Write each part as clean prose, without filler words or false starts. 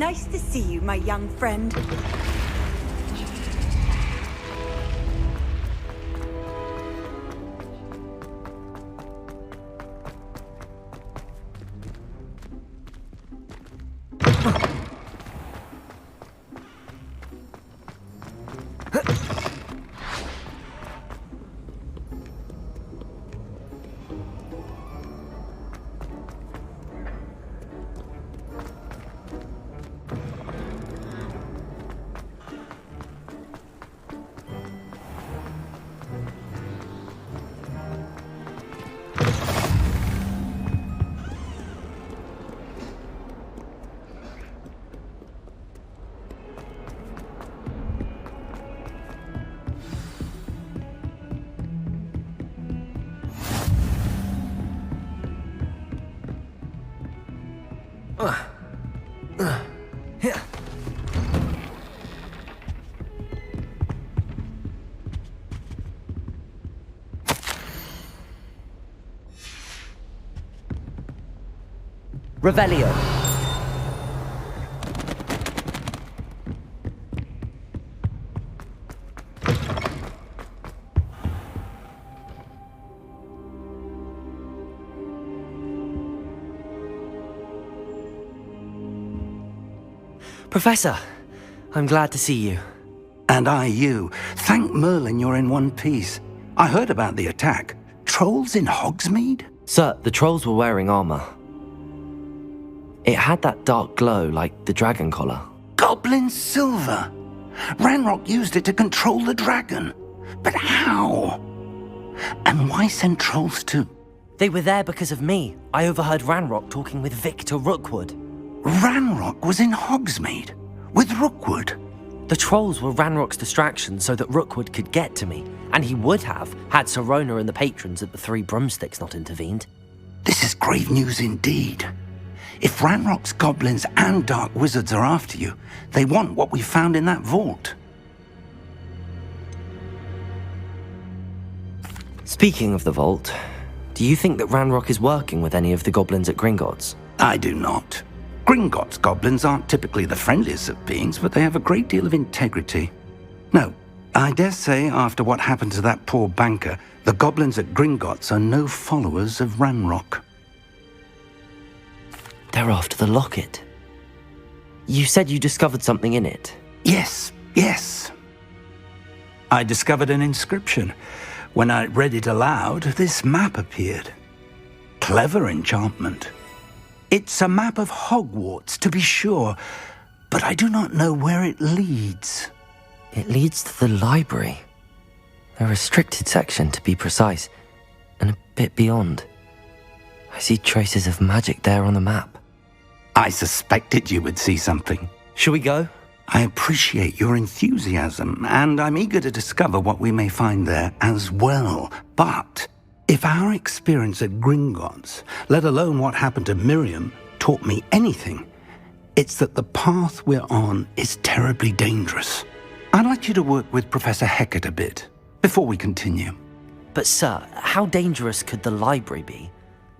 Nice to see you, my young friend. Revelio. Professor, I'm glad to see you. And I you. Thank Merlin you're in one piece. I heard about the attack. Trolls in Hogsmeade? Sir, the trolls were wearing armor. It had that dark glow like the dragon collar. Goblin silver! Ranrock used it to control the dragon. But how? And why send trolls too? They were there because of me. I overheard Ranrock talking with Victor Rookwood. Ranrock was in Hogsmeade? With Rookwood? The trolls were Ranrock's distraction so that Rookwood could get to me. And he would have, had Sirona and the patrons at the Three Broomsticks not intervened. This is grave news indeed. If Ranrock's goblins and dark wizards are after you, they want what we found in that vault. Speaking of the vault, do you think that Ranrock is working with any of the goblins at Gringotts? I do not. Gringotts goblins aren't typically the friendliest of beings, but they have a great deal of integrity. No, I dare say after what happened to that poor banker, the goblins at Gringotts are no followers of Ranrock. They're after the locket. You said you discovered something in it. Yes. I discovered an inscription. When I read it aloud, this map appeared. Clever enchantment. It's a map of Hogwarts, to be sure, but I do not know where it leads. It leads to the library. The restricted section, to be precise, and a bit beyond. I see traces of magic there on the map. I suspected you would see something. Shall we go? I appreciate your enthusiasm, and I'm eager to discover what we may find there as well. But if our experience at Gringotts, let alone what happened to Miriam, taught me anything, it's that the path we're on is terribly dangerous. I'd like you to work with Professor Hecat a bit before we continue. But sir, how dangerous could the library be?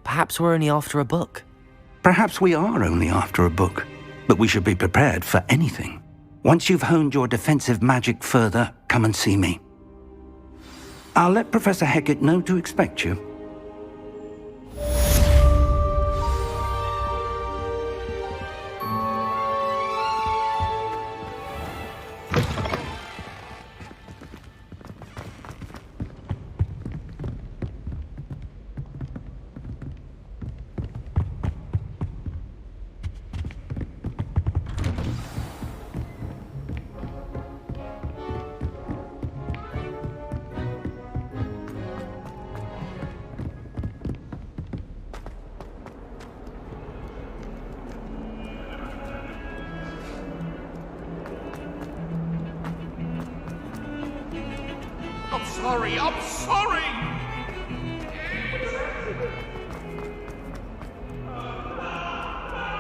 Perhaps we're only after a book. Perhaps we are only after a book, but we should be prepared for anything. Once you've honed your defensive magic further, come and see me. I'll let Professor Hecat know to expect you. I'm sorry!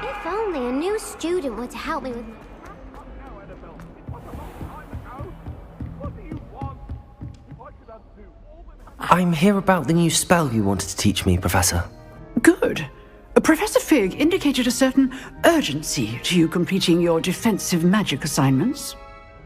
If only a new student were to help me with my... I'm here about the new spell you wanted to teach me, Professor. Good. Professor Fig indicated a certain urgency to you completing your defensive magic assignments.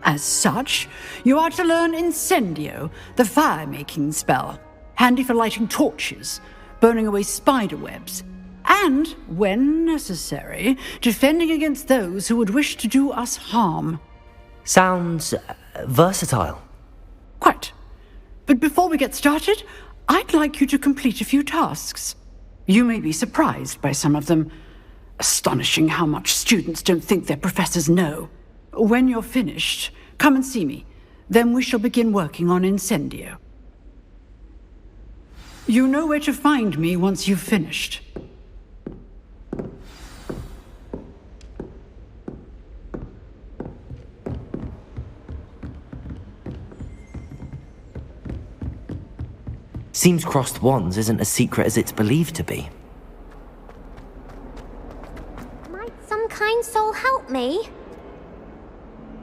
As such, you are to learn Incendio, the fire-making spell, handy for lighting torches, burning away spider webs, and, when necessary, defending against those who would wish to do us harm. Sounds versatile. Quite. But before we get started, I'd like you to complete a few tasks. You may be surprised by some of them. Astonishing how much students don't think their professors know. When you're finished, come and see me. Then we shall begin working on Incendio. You know where to find me once you've finished. Seems crossed wands isn't as secret as it's believed to be. Might some kind soul help me?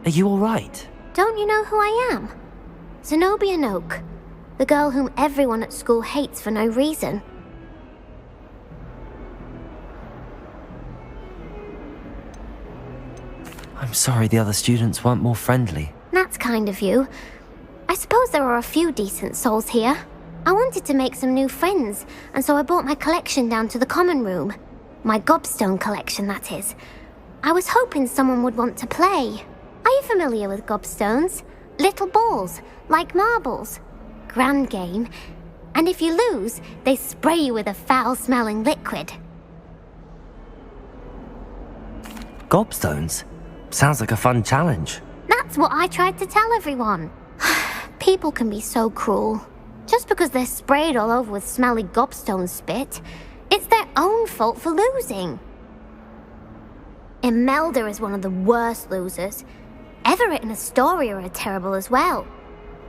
Are you alright? Don't you know who I am? Zenobia Noak, the girl whom everyone at school hates for no reason. I'm sorry the other students weren't more friendly. That's kind of you. I suppose there are a few decent souls here. I wanted to make some new friends, and so I brought my collection down to the common room. My gobstone collection, that is. I was hoping someone would want to play. Are you familiar with gobstones? Little balls, like marbles. Grand game. And if you lose, they spray you with a foul-smelling liquid. Gobstones? Sounds like a fun challenge. That's what I tried to tell everyone. People can be so cruel. Just because they're sprayed all over with smelly gobstone spit, it's their own fault for losing. Imelda is one of the worst losers. Everett and Astoria are terrible as well.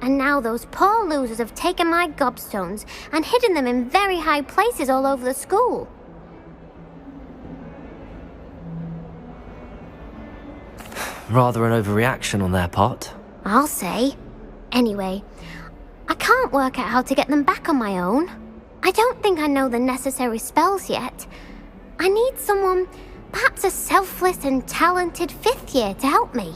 And now those poor losers have taken my gobstones and hidden them in very high places all over the school. Rather an overreaction on their part. I'll say. Anyway, I can't work out how to get them back on my own. I don't think I know the necessary spells yet. I need someone, perhaps a selfless and talented 5th year to help me.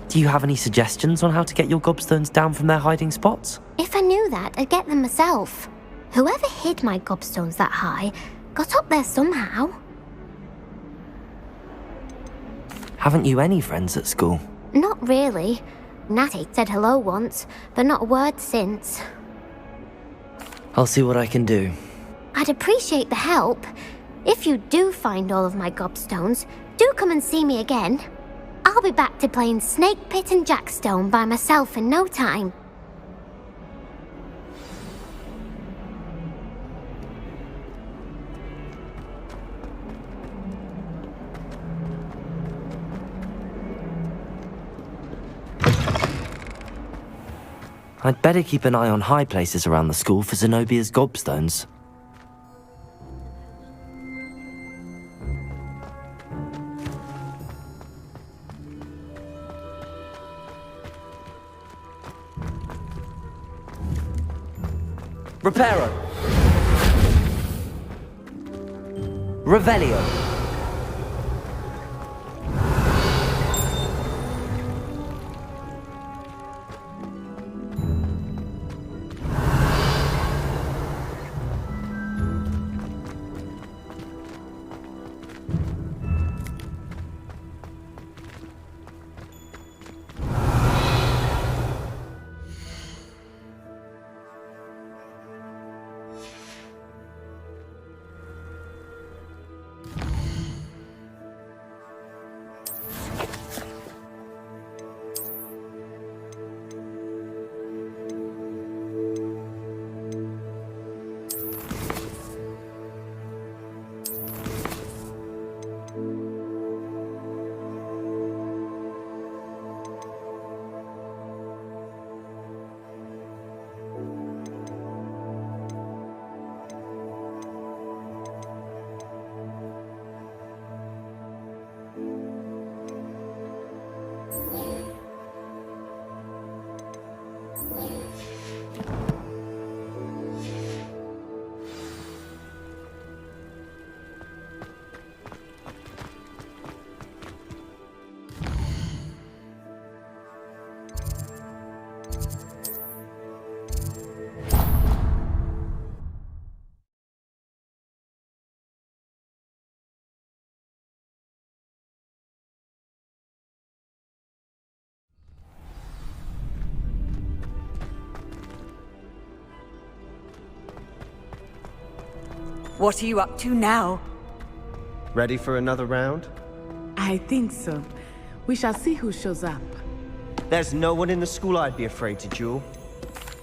Do you have any suggestions on how to get your gobstones down from their hiding spots? If I knew that, I'd get them myself. Whoever hid my gobstones that high got up there somehow. Haven't you any friends at school? Not really. Natty said hello once, but not a word since. I'll see what I can do. I'd appreciate the help. If you do find all of my gobstones, do come and see me again. I'll be back to playing Snake Pit and Jackstone by myself in no time. I'd better keep an eye on high places around the school for Zenobia's gobstones. Reparo. Revelio. What are you up to now? Ready for another round? I think so. We shall see who shows up. There's no one in the school I'd be afraid to duel.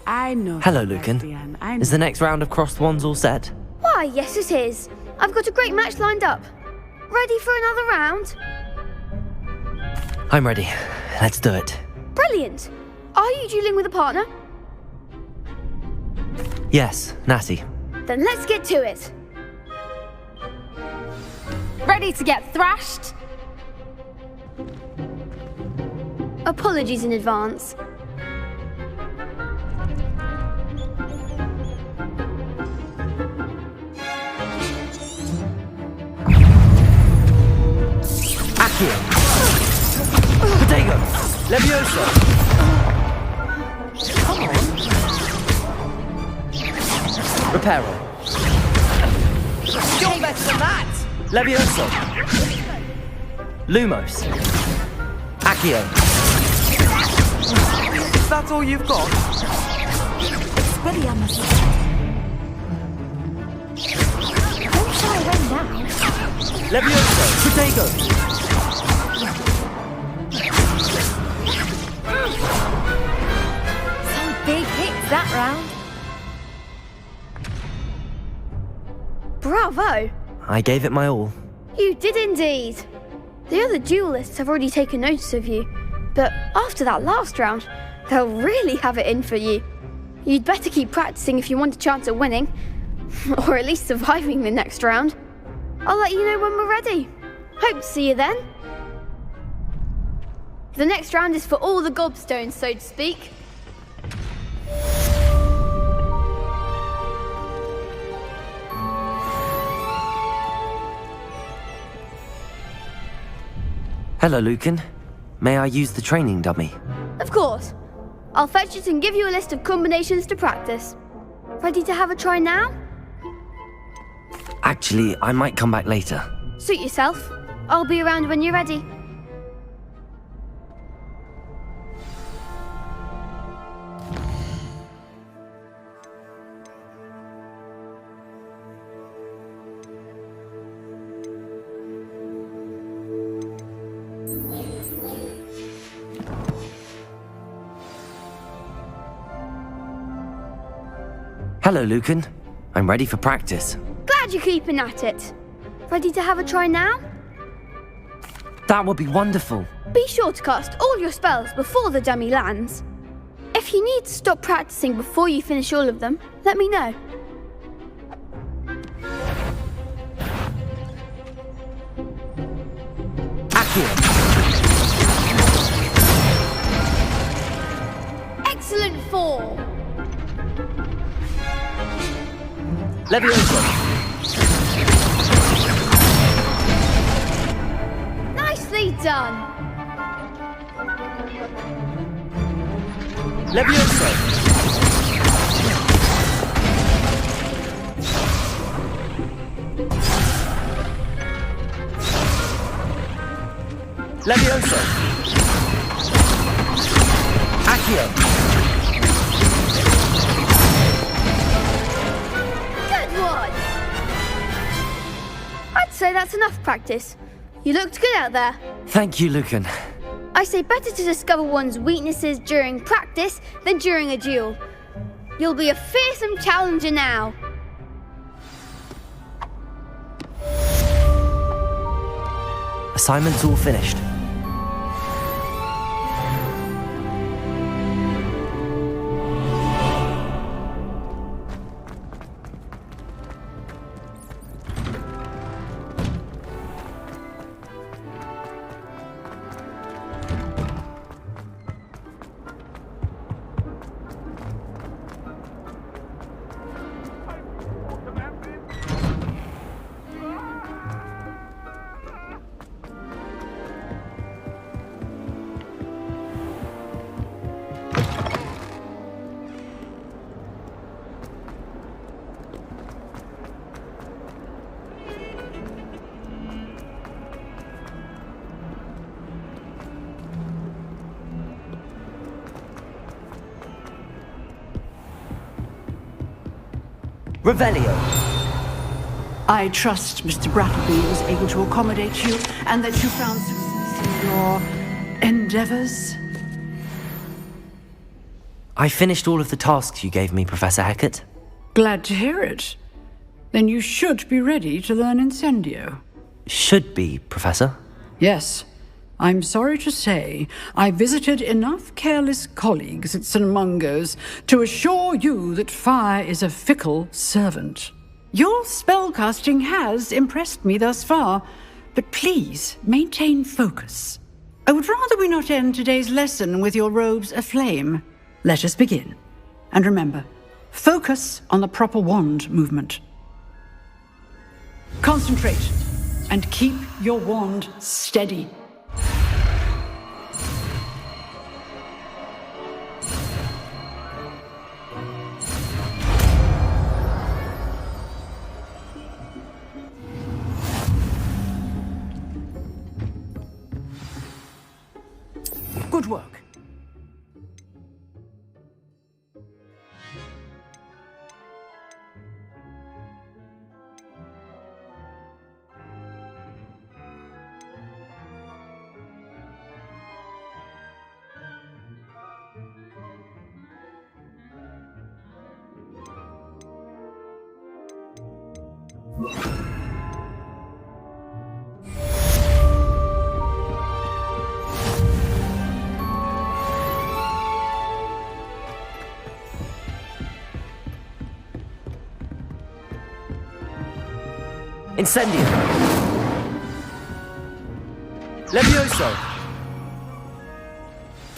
I know. Hello, Lucan. Sebastian. I know. Is the next round of Crossed Wands all set? Why, yes it is. I've got a great match lined up. Ready for another round? I'm ready. Let's do it. Brilliant. Are you dueling with a partner? Yes, Natty. Then let's get to it. Ready to get thrashed? Apologies in advance. Accio. Potato. Levioso. Come on. Reparo. You're better than that! Levioso. Lumos. Accio. Is that all you've got? Williams. Don't shy away now. Levioso. Potato. Some big hits that round. Bravo! I gave it my all. You did indeed. The other duelists have already taken notice of you, but after that last round, they'll really have it in for you. You'd better keep practicing if you want a chance at winning, or at least surviving the next round. I'll let you know when we're ready. Hope to see you then. The next round is for all the gobstones, so to speak. Hello, Lucan. May I use the training dummy? Of course. I'll fetch it and give you a list of combinations to practice. Ready to have a try now? Actually, I might come back later. Suit yourself. I'll be around when you're ready. Hello, Lucan. I'm ready for practice. Glad you're keeping at it. Ready to have a try now? That would be wonderful. Be sure to cast all your spells before the dummy lands. If you need to stop practicing before you finish all of them, let me know. Accio. Excellent form. Levioso. Nicely done. Levioso. Levioso. Accio. Good one. I'd say that's enough practice. You looked good out there. Thank you, Lucan. I say better to discover one's weaknesses during practice than during a duel. You'll be a fearsome challenger now. Assignment's all finished. Revelio. I trust Mr. Brattleby was able to accommodate you and that you found success in your endeavors. I finished all of the tasks you gave me, Professor Hecat. Glad to hear it. Then you should be ready to learn Incendio. Should be, Professor. Yes. I'm sorry to say, I visited enough careless colleagues at St. Mungo's to assure you that fire is a fickle servant. Your spellcasting has impressed me thus far, but please maintain focus. I would rather we not end today's lesson with your robes aflame. Let us begin. And remember, focus on the proper wand movement. Concentrate and keep your wand steady. Good work. Incendio! Levioso!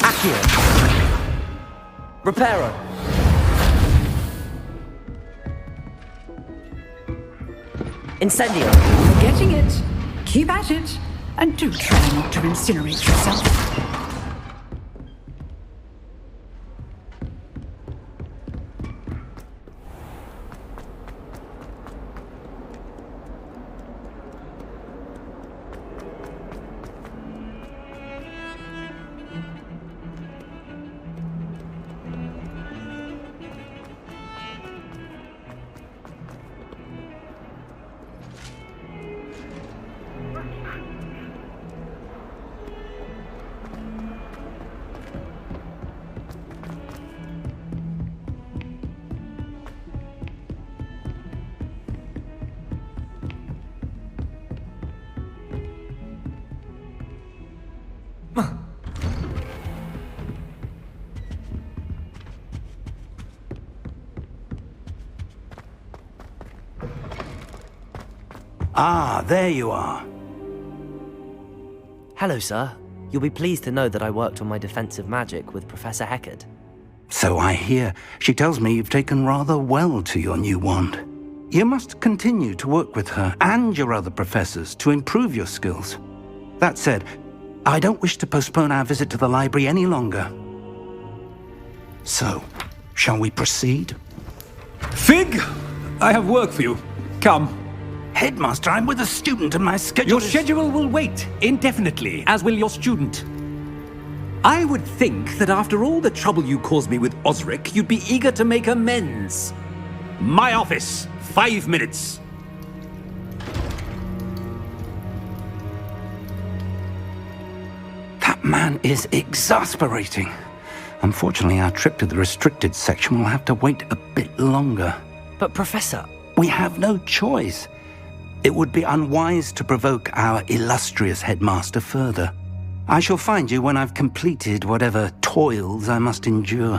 Accio! Reparo! Incendio! You're getting it. Keep at it. And do try not to incinerate yourself. Ah, there you are. Hello, sir. You'll be pleased to know that I worked on my defensive magic with Professor Hecat. So I hear. She tells me you've taken rather well to your new wand. You must continue to work with her and your other professors to improve your skills. That said, I don't wish to postpone our visit to the library any longer. So, shall we proceed? Fig! I have work for you. Come. Headmaster, I'm with a student and my schedule Your schedule will wait indefinitely, as will your student. I would think that after all the trouble you caused me with Osric, you'd be eager to make amends. My office, 5 minutes. That man is exasperating. Unfortunately, our trip to the restricted section will have to wait a bit longer. But Professor... We have no choice. It would be unwise to provoke our illustrious headmaster further. I shall find you when I've completed whatever toils I must endure.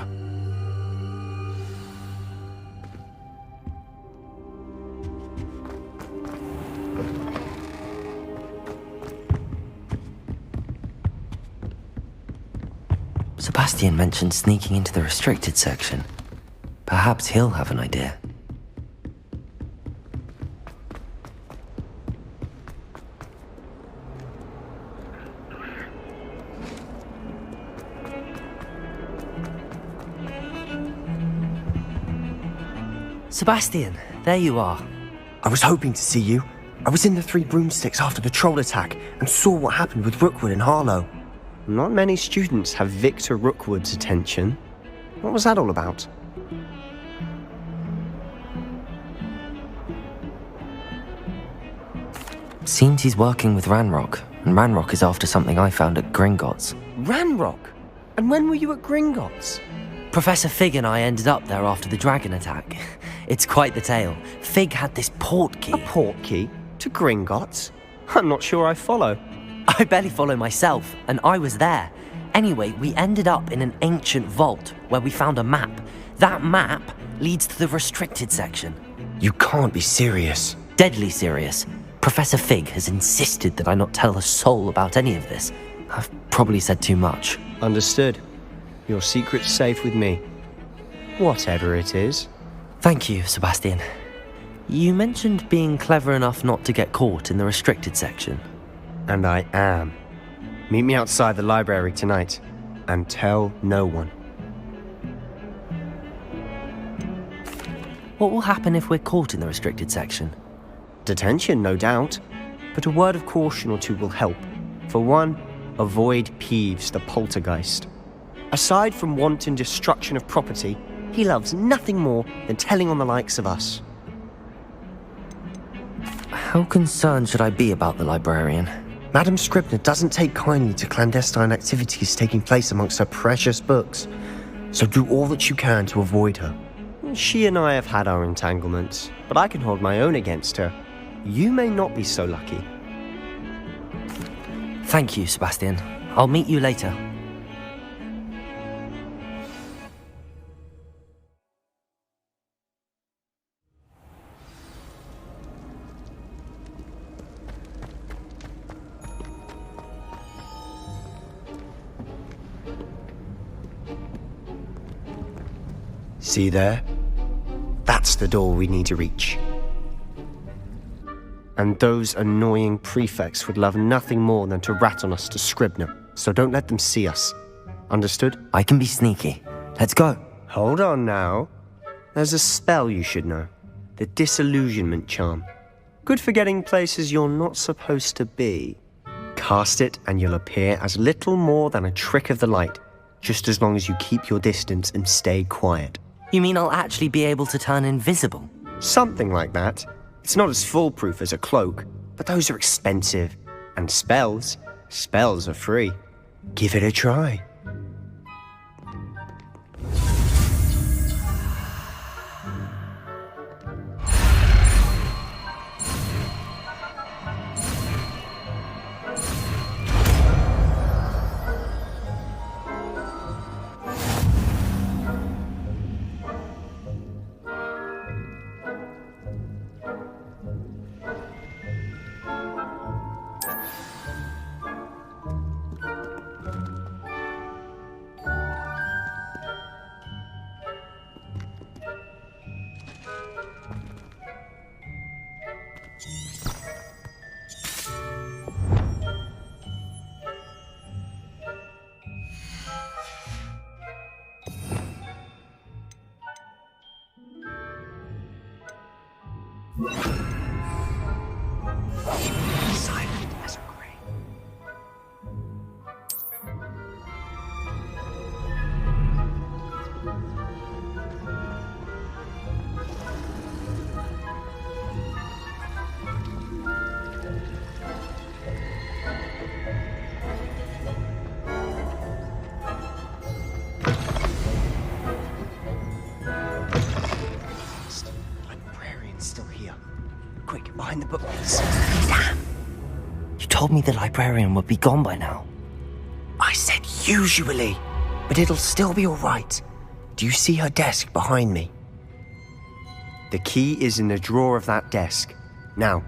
Sebastian mentioned sneaking into the restricted section. Perhaps he'll have an idea. Sebastian, there you are. I was hoping to see you. I was in the Three Broomsticks after the troll attack and saw what happened with Rookwood and Harlow. Not many students have Victor Rookwood's attention. What was that all about? Seems he's working with Ranrock, and Ranrock is after something I found at Gringotts. Ranrock? And when were you at Gringotts? Professor Fig and I ended up there after the dragon attack. It's quite the tale. Fig had this port key. A port key? To Gringotts? I'm not sure I follow. I barely follow myself, and I was there. Anyway, we ended up in an ancient vault where we found a map. That map leads to the restricted section. You can't be serious. Deadly serious. Professor Fig has insisted that I not tell a soul about any of this. I've probably said too much. Understood. Your secret's safe with me. Whatever it is. Thank you, Sebastian. You mentioned being clever enough not to get caught in the restricted section. And I am. Meet me outside the library tonight, and tell no one. What will happen if we're caught in the restricted section? Detention, no doubt. But a word of caution or two will help. For one, avoid Peeves, the poltergeist. Aside from wanton destruction of property, he loves nothing more than telling on the likes of us. How concerned should I be about the librarian? Madam Scribner doesn't take kindly to clandestine activities taking place amongst her precious books, so do all that you can to avoid her. She and I have had our entanglements, but I can hold my own against her. You may not be so lucky. Thank you, Sebastian. I'll meet you later. See there? That's the door we need to reach. And those annoying prefects would love nothing more than to rat on us to Scribner, so don't let them see us. Understood? I can be sneaky. Let's go. Hold on now. There's a spell you should know. The Disillusionment Charm. Good for getting places you're not supposed to be. Cast it and you'll appear as little more than a trick of the light, just as long as you keep your distance and stay quiet. You mean I'll actually be able to turn invisible? Something like that. It's not as foolproof as a cloak, but those are expensive. And spells are free. Give it a try. Silent as a grave. Librarian's still here. Quick, behind the bookcase. Damn! You told me the librarian would be gone by now. I said usually, but it'll still be all right. Do you see her desk behind me? The key is in the drawer of that desk. Now,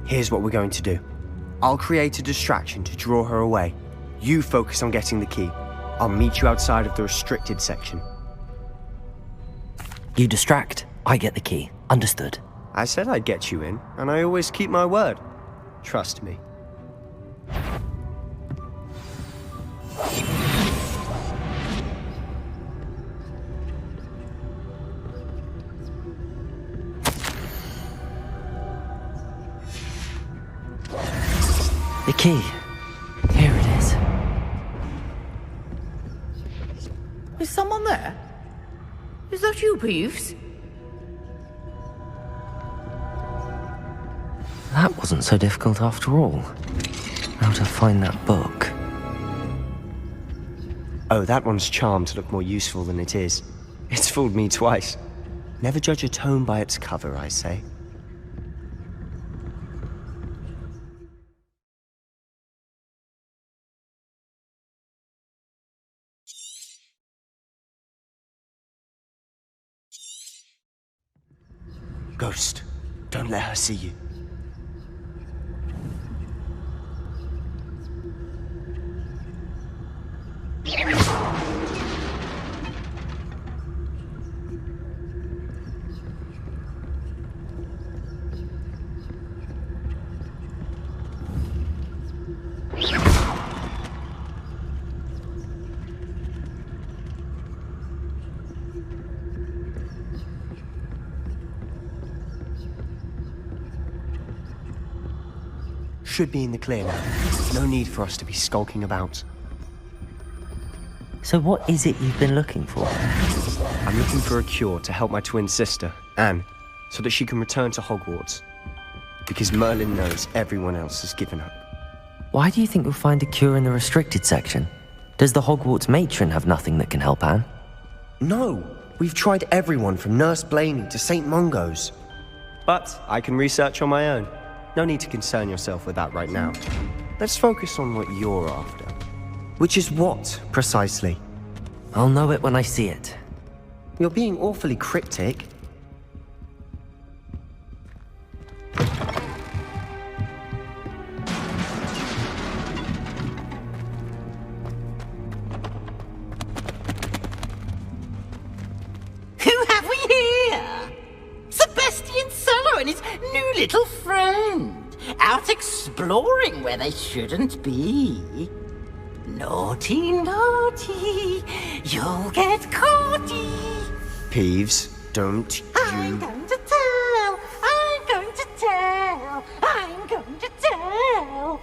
here's what we're going to do. I'll create a distraction to draw her away. You focus on getting the key. I'll meet you outside of the restricted section. You distract, I get the key. Understood. I said I'd get you in, and I always keep my word. Trust me. The key. Here it is. Is someone there? Is that you, Peeves? That wasn't so difficult after all. How to find that book? Oh, that one's charmed to look more useful than it is. It's fooled me twice. Never judge a tome by its cover, I say. Ghost, don't let her see you. Should be in the clear now. No need for us to be skulking about. So what is it you've been looking for? I'm looking for a cure to help my twin sister, Anne, so that she can return to Hogwarts. Because Merlin knows everyone else has given up. Why do you think you'll find a cure in the restricted section? Does the Hogwarts matron have nothing that can help Anne? No, we've tried everyone from Nurse Blaney to St. Mungo's. But I can research on my own. No need to concern yourself with that right now. Let's focus on what you're after. Which is what, precisely? I'll know it when I see it. You're being awfully cryptic. Who have we here? Sebastian Sallow and his new little friend, out exploring where they shouldn't be. Naughty, naughty, you'll get caughty. Peeves, don't I'm going to tell, I'm going to tell, I'm going to tell.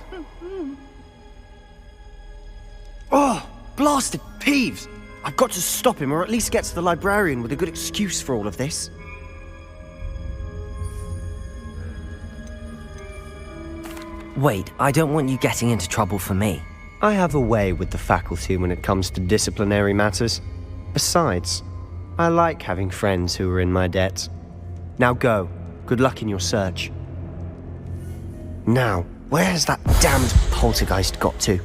Oh, blasted Peeves! I've got to stop him, or at least get to the librarian with a good excuse for all of this. Wait, I don't want you getting into trouble for me. I have a way with the faculty when it comes to disciplinary matters. Besides, I like having friends who are in my debt. Now go. Good luck in your search. Now, where has that damned poltergeist got to?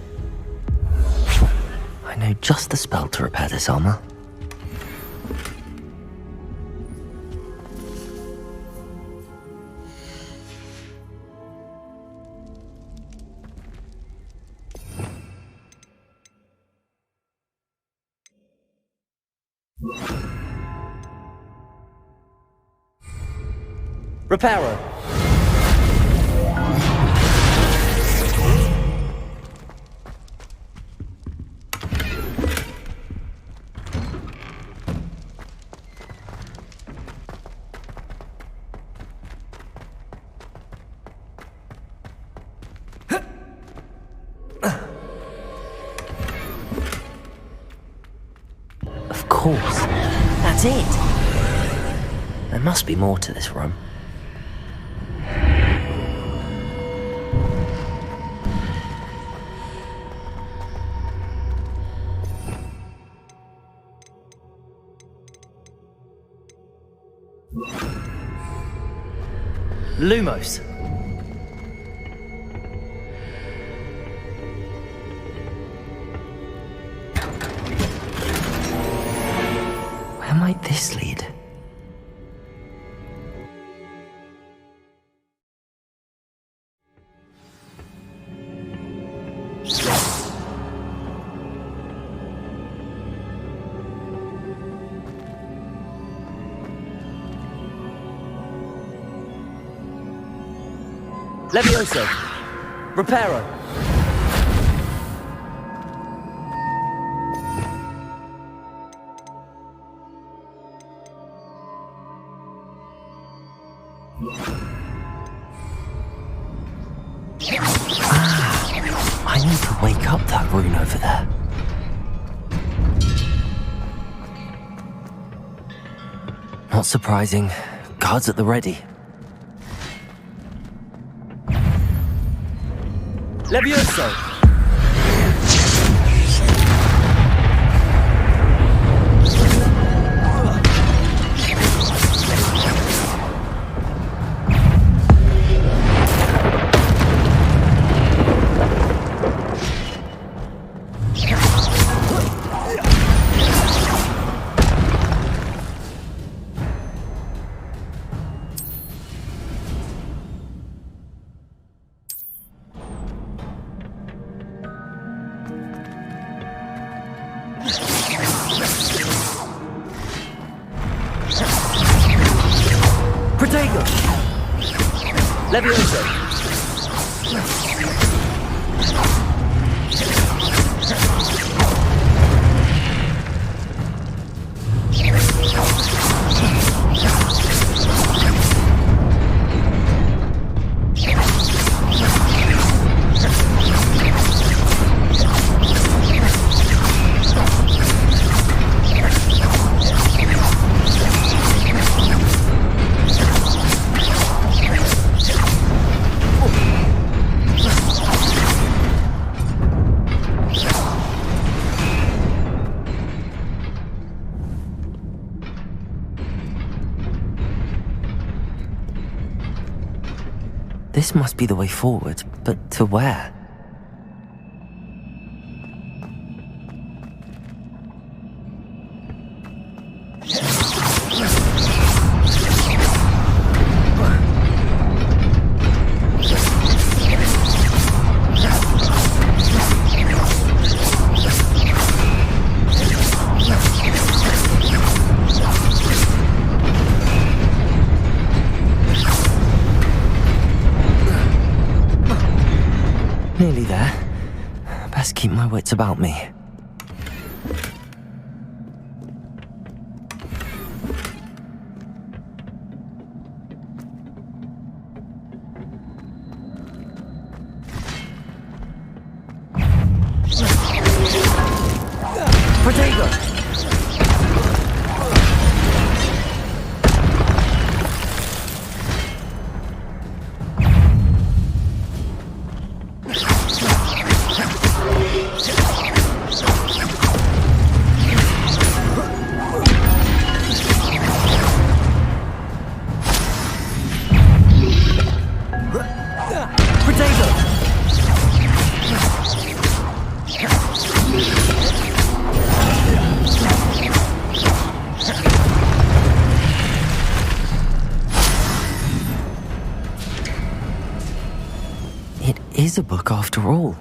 I know just the spell to repair this armor. Reparo. Of course. That's it. There must be more to this room. Lumos. Where might this lead? Levioso. Reparo. I need to wake up that rune over there. Not surprising. Guards at the ready. Levioso! Protego! Levioso! This must be the way forward, but to where? Nearly there. Best keep my wits about me. Protego! It is a book after all.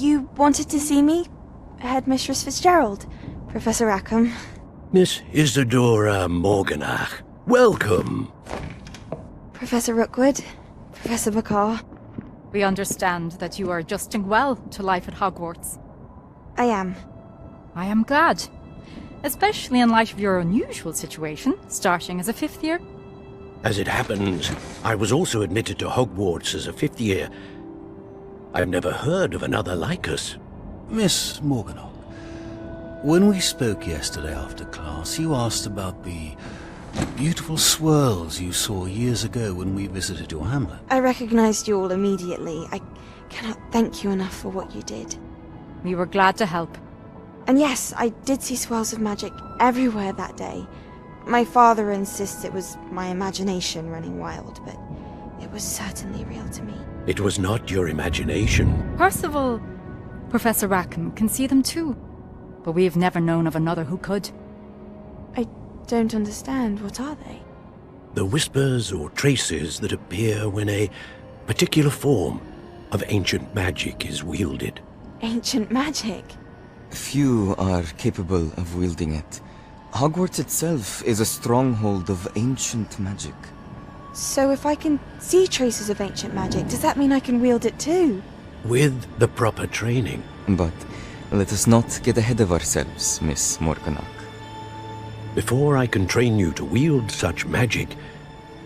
You wanted to see me? Headmistress Fitzgerald, Professor Rackham. Miss Isadora Morganach, welcome. Professor Rookwood, Professor Bakar. We understand that you are adjusting well to life at Hogwarts. I am. I am glad. Especially in light of your unusual situation, starting as a 5th year. As it happens, I was also admitted to Hogwarts as a 5th year. I've never heard of another like us. Miss Morganach, when we spoke yesterday after class, you asked about the beautiful swirls you saw years ago when we visited your hamlet. I recognized you all immediately. I cannot thank you enough for what you did. We were glad to help. And yes, I did see swirls of magic everywhere that day. My father insists it was my imagination running wild, but it was certainly real to me. It was not your imagination. Percival, Professor Rackham can see them too. But we have never known of another who could. I don't understand. What are they? The whispers or traces that appear when a particular form of ancient magic is wielded. Ancient magic? Few are capable of wielding it. Hogwarts itself is a stronghold of ancient magic. So if I can see traces of ancient magic, does that mean I can wield it too? With the proper training. But let us not get ahead of ourselves, Miss Morganach. Before I can train you to wield such magic,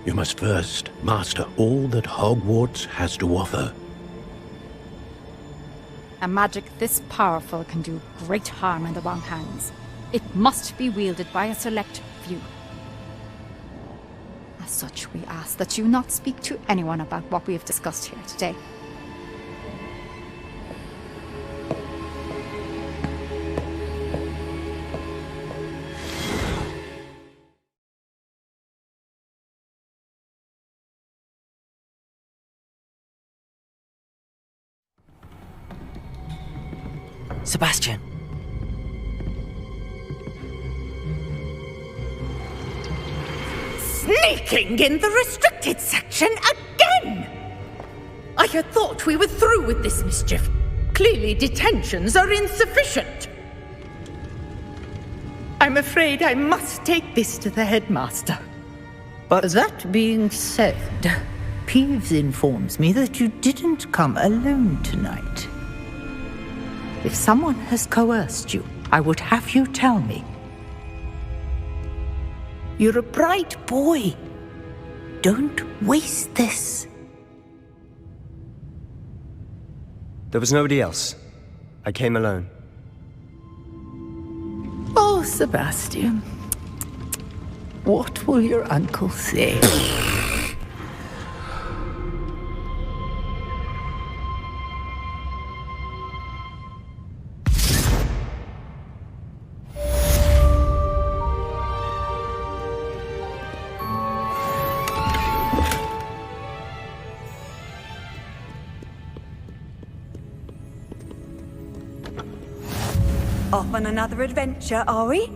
you must first master all that Hogwarts has to offer. A magic this powerful can do great harm in the wrong hands. It must be wielded by a select few. As such, we ask that you not speak to anyone about what we have discussed here today. Sebastian. Sneaking in the restricted section again! I had thought we were through with this mischief. Clearly detentions are insufficient. I'm afraid I must take this to the headmaster. But that being said, Peeves informs me that you didn't come alone tonight. If someone has coerced you, I would have you tell me. You're a bright boy. Don't waste this. There was nobody else. I came alone. Oh, Sebastian. What will your uncle say? Off on another adventure, are we?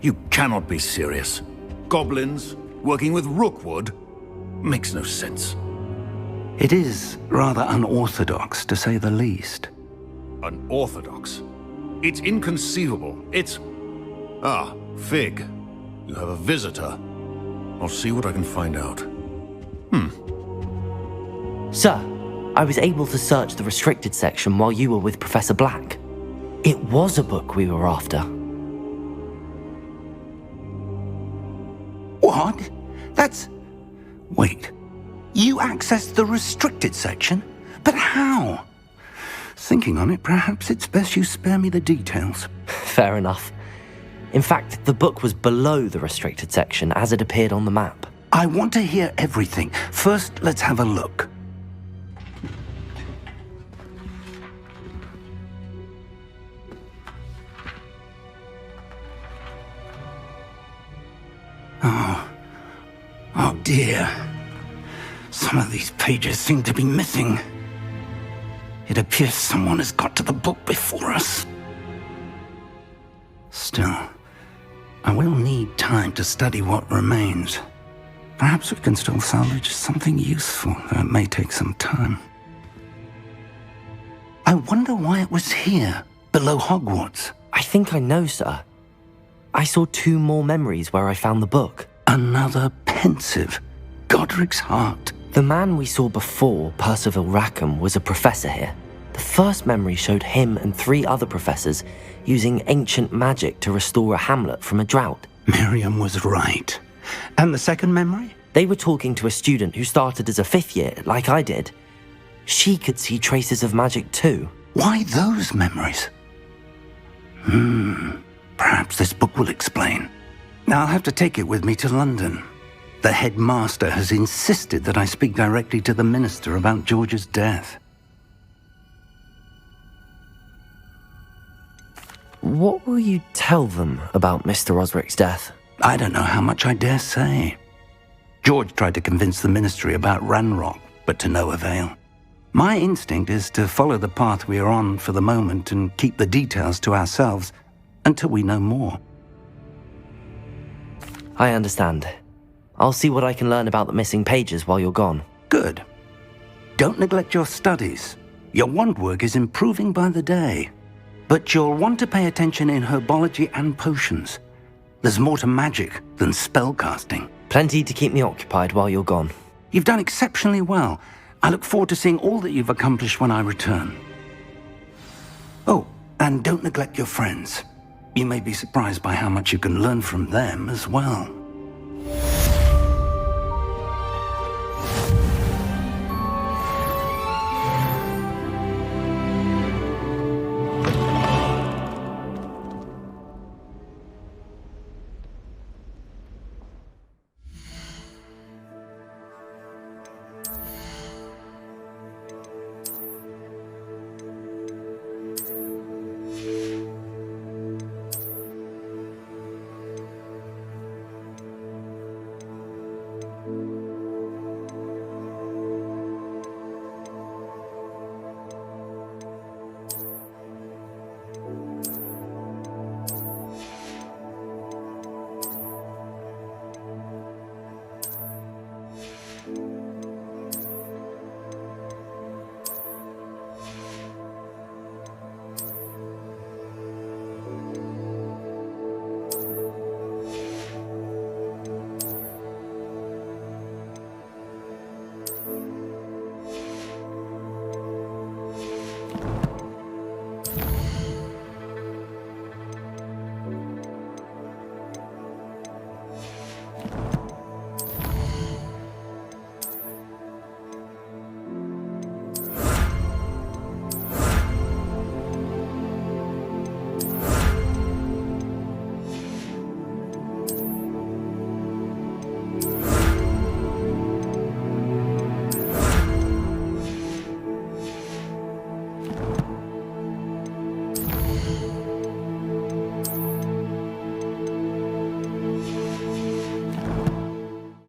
You cannot be serious. Goblins working with Rookwood? Makes no sense. It is rather unorthodox, to say the least. Unorthodox? It's inconceivable. It's... Ah, Fig. You have a visitor. I'll see what I can find out. Sir, I was able to search the restricted section while you were with Professor Black. It was a book we were after. What? That's... Wait. You accessed the restricted section? But how? Thinking on it, perhaps it's best you spare me the details. Fair enough. In fact, the book was below the restricted section as it appeared on the map. I want to hear everything. First, let's have a look. Oh dear. Some of these pages seem to be missing. It appears someone has got to the book before us. Still, I will need time to study what remains. Perhaps we can still salvage something useful, though it may take some time. I wonder why it was here, below Hogwarts. I think I know, sir. I saw 2 more memories where I found the book. Another pensive. Godric's heart. The man we saw before, Percival Rackham, was a professor here. The first memory showed him and 3 other professors using ancient magic to restore a hamlet from a drought. Miriam was right. And the second memory? They were talking to a student who started as a 5th year, like I did. She could see traces of magic too. Why those memories? Perhaps this book will explain. Now I'll have to take it with me to London. The headmaster has insisted that I speak directly to the minister about George's death. What will you tell them about Mr. Osric's death? I don't know how much I dare say. George tried to convince the ministry about Ranrock, but to no avail. My instinct is to follow the path we are on for the moment and keep the details to ourselves until we know more. I understand. I'll see what I can learn about the missing pages while you're gone. Good. Don't neglect your studies. Your wand work is improving by the day. But you'll want to pay attention in herbology and potions. There's more to magic than spellcasting. Plenty to keep me occupied while you're gone. You've done exceptionally well. I look forward to seeing all that you've accomplished when I return. Oh, and don't neglect your friends. You may be surprised by how much you can learn from them as well.